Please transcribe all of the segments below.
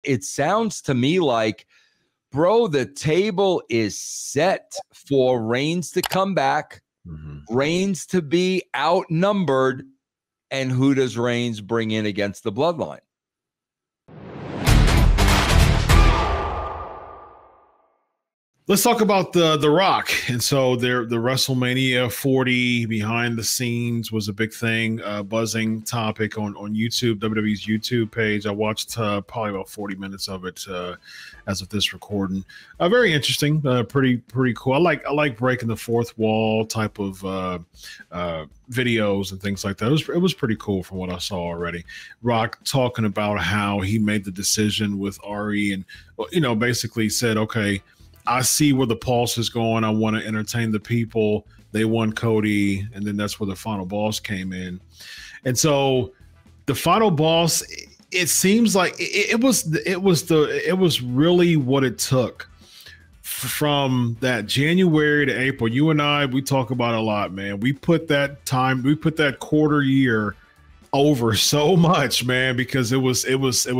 It sounds to me like, bro, the table is set for Reigns to come back, Reigns to be outnumbered, and who does Reigns bring in against the Bloodline? Let's talk about the Rock. And so the WrestleMania 40 behind the scenes was a big thing, buzzing topic on YouTube, WWE's YouTube page. I watched probably about 40 minutes of it as of this recording. Very interesting, pretty cool. I like breaking the fourth wall type of videos and things like that. It was pretty cool from what I saw already. Rock talking about how he made the decision with Ari and, basically said, okay, I see where the pulse is going. I want to entertain the people. They won Cody, and then that's where the final boss came in. And so the final boss, it seems like it was really what it took from that January to April. You and I, we talk about it a lot, man. We put that quarter year over so much, man, because it was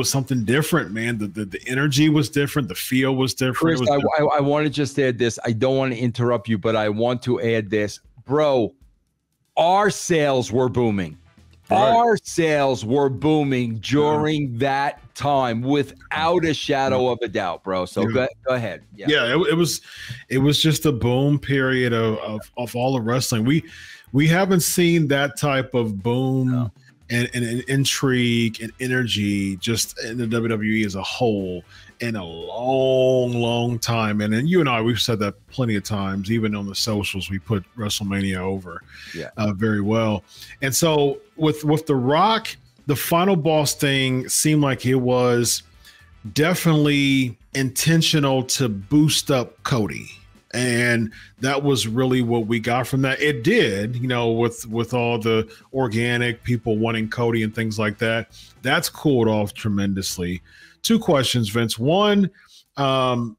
something different, man. The energy was different, the feel was different. Chris, I want to just add this. I don't want to interrupt you, but I want to add this, bro. Our sales were booming. Right. Our sales were booming during that time, without a shadow of a doubt, bro. So go ahead. Yeah, it was just a boom period of all of wrestling. We haven't seen that type of boom. No. And intrigue and energy just in the WWE as a whole in a long time. And then you and I, we've said that plenty of times, even on the socials, we put WrestleMania over very well. And so with The Rock, the final boss thing seemed like it was definitely intentional to boost up Cody. And that was really what we got from that. It did, with all the organic people wanting Cody and things like that. That's cooled off tremendously. Two questions, Vince. One, how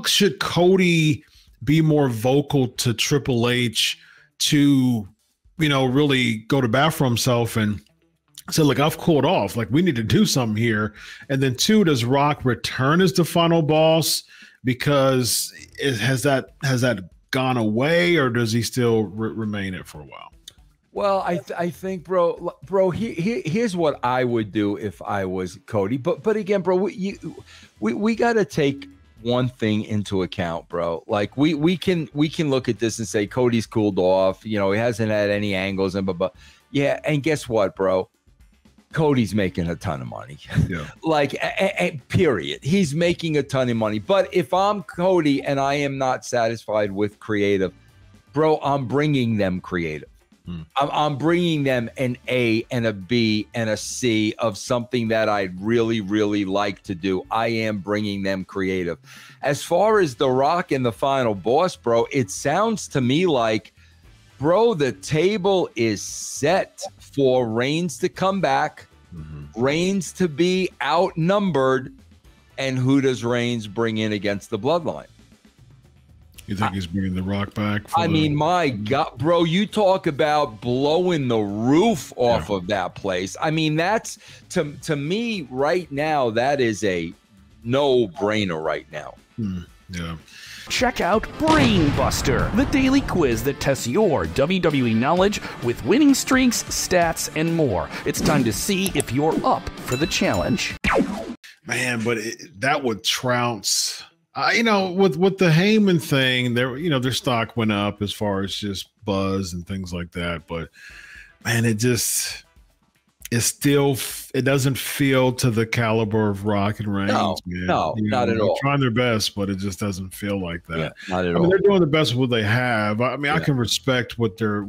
should Cody be more vocal to Triple H to, really go to bat for himself and say, look, I've cooled off. Like, we need to do something here. And then two, does Rock return as the final boss? Because has that gone away, or does he still remain it for a while? Well, I think, bro, here's what I would do if I was Cody. But again, bro, we got to take one thing into account, bro. Like we can look at this and say Cody's cooled off. He hasn't had any angles and blah. Yeah, and guess what, bro? Cody's making a ton of money. Yeah. Period. He's making a ton of money. But if I'm Cody and I am not satisfied with creative, bro, I'm bringing them creative. I'm bringing them an A and a B and a C of something that I'd really, really like to do. I am bringing them creative. As far as The Rock and the final boss, bro, it sounds to me like, bro, the table is set for Reigns to come back, Reigns to be outnumbered, and who does Reigns bring in against the Bloodline? You think he's bringing The Rock back? My God, bro, you talk about blowing the roof off of that place. I mean, that's, to me right now, that is a no-brainer right now. Yeah. Check out BrainBuster, the daily quiz that tests your WWE knowledge with winning streaks, stats, and more. It's time to see if you're up for the challenge. Man, but that would trounce. With the Heyman thing, their stock went up as far as just buzz and things like that. But man, it doesn't feel to the caliber of Rock and Reigns. No, not at all. They're trying their best, but it just doesn't feel like that. Yeah, not at all. They're doing the best with what they have. I can respect what they're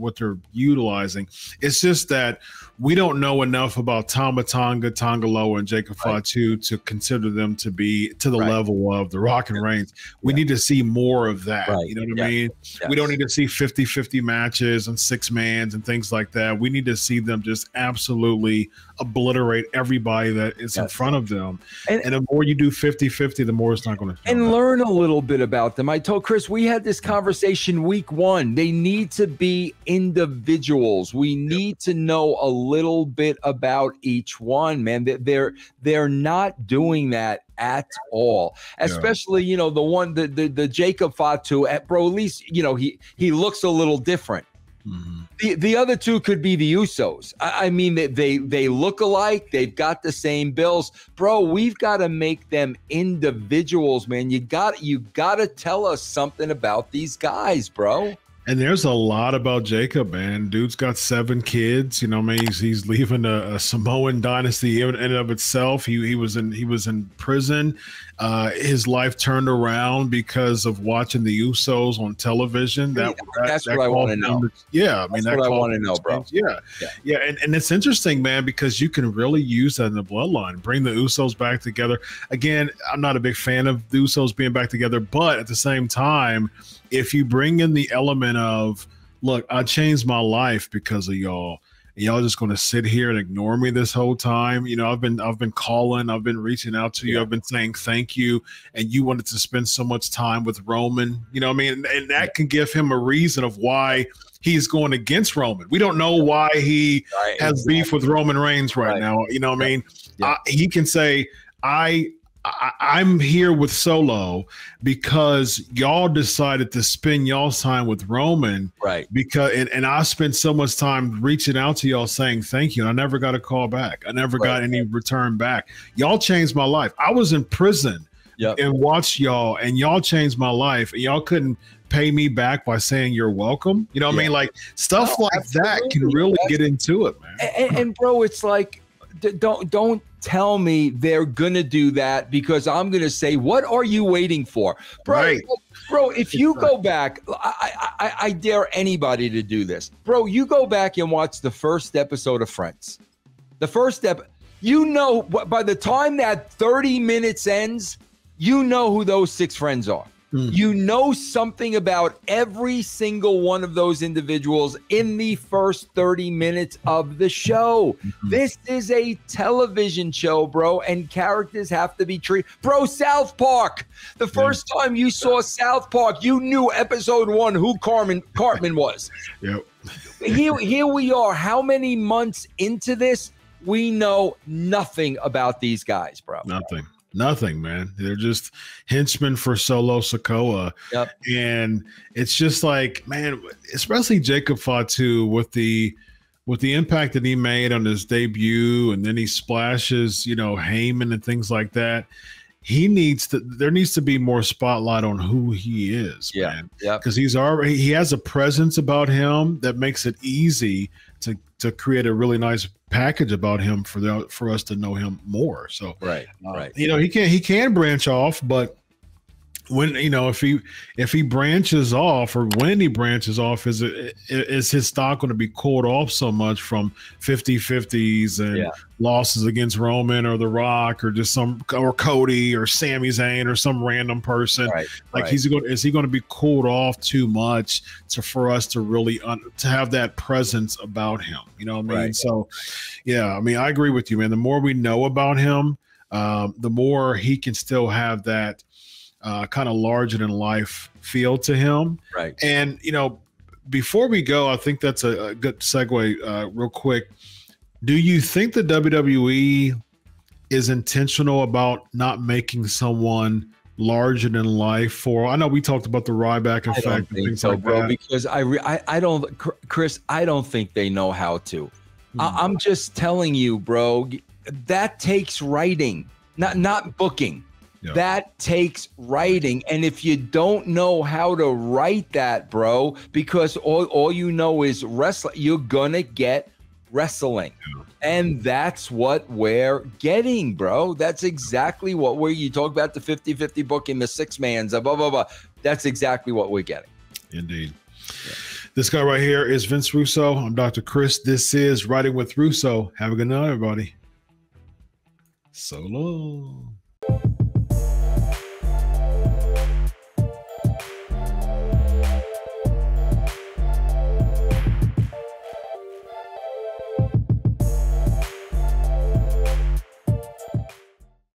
utilizing. It's just that we don't know enough about Tama Tonga, Tongaloa, and Jacob Fatu to consider them to be to the level of the Rock and Reigns. We need to see more of that. Right. You know what I mean? Yes. We don't need to see 50-50 matches and 6-mans and things like that. We need to see them just absolutely absolutely obliterate everybody that is in front of them. And the more you do 50-50, the more it's not going to. And learn a little bit about them. I told Chris, we had this conversation week 1. They need to be individuals. We need to know a little bit about each one, man. They're not doing that at all. Especially, you know, the Jacob Fatu, bro, at least, you know, he looks a little different. The other two could be the Usos. I mean, they look alike. They've got the same bills, bro. We've got to make them individuals, man. You got to tell us something about these guys, bro. And there's a lot about Jacob, man. Dude's got 7 kids. You know, what I mean, he's leaving a Samoan dynasty in and of itself. He was in prison. His life turned around because of watching the Usos on television. That's what I want to know. Yeah, I mean, that's what I want to know, bro. Yeah, and it's interesting, man, because you can really use that in the bloodline. Bring the Usos back together. Again, I'm not a big fan of the Usos being back together, but at the same time, if you bring in the element of, look, I changed my life because of y'all. Y'all just going to sit here and ignore me this whole time. You know, I've been calling, I've been reaching out to you, I've been saying thank you, and you wanted to spend so much time with Roman. You know what I mean? And that can give him a reason of why he's going against Roman. We don't know why he has beef with Roman Reigns right now. You know what I mean? He can say, I'm here with Solo because y'all decided to spend y'all's time with Roman, because and I spent so much time reaching out to y'all saying thank you, and I never got a call back. I never got any return back. Y'all changed my life. I was in prison and watched y'all, and y'all changed my life, and y'all couldn't pay me back by saying you're welcome. You know what I mean? Like stuff like that can really get into it, man. And bro, it's like, don't tell me they're gonna do that, because I'm gonna say, what are you waiting for, bro? Bro, if you go back, I dare anybody to do this, bro. You go back and watch the first episode of Friends. The first step, you know, by the time that 30 minutes ends, you know who those 6 friends are. You know something about every single one of those individuals in the first 30 minutes of the show. This is a television show, bro, and characters have to be treated. Bro, South Park. The first time you saw South Park, you knew episode 1 who Cartman was. Here we are. How many months into this? We know nothing about these guys, bro. Nothing, man. They're just henchmen for Solo Sikoa. And it's just like, man, especially Jacob Fatu with the impact that he made on his debut, and then he splashes, you know, Heyman and things like that. There needs to be more spotlight on who he is, man. Because he has a presence about him that makes it easy to create a really nice package about him for us to know him more. So you know, he can branch off, but when, you know, if he branches off, or when he branches off, is his stock going to be cooled off so much from 50-50s and losses against Roman or The Rock or just or Cody or Sami Zayn or some random person? Is he going to be cooled off too much for us to really to have that presence about him? You know what I mean? So yeah, I mean, I agree with you, man. The more we know about him, the more he can still have that kind of larger than life feel to him. And, you know, before we go, I think that's a good segue real quick. Do you think the WWE is intentional about not making someone larger than life I know we talked about the Ryback effect. I don't think so, bro, because I don't, Chris, I don't think they know how to. I'm just telling you, bro, that takes writing, not booking. That takes writing. And if you don't know how to write that, bro, because all you know is wrestling, you're gonna get wrestling. And that's what we're getting, bro. That's exactly what you talk about, the 50-50 booking, the 6-mans, blah, blah, blah. That's exactly what we're getting. Indeed. This guy right here is Vince Russo. I'm Dr. Chris. This is Writing with Russo. Have a good night, everybody. So long.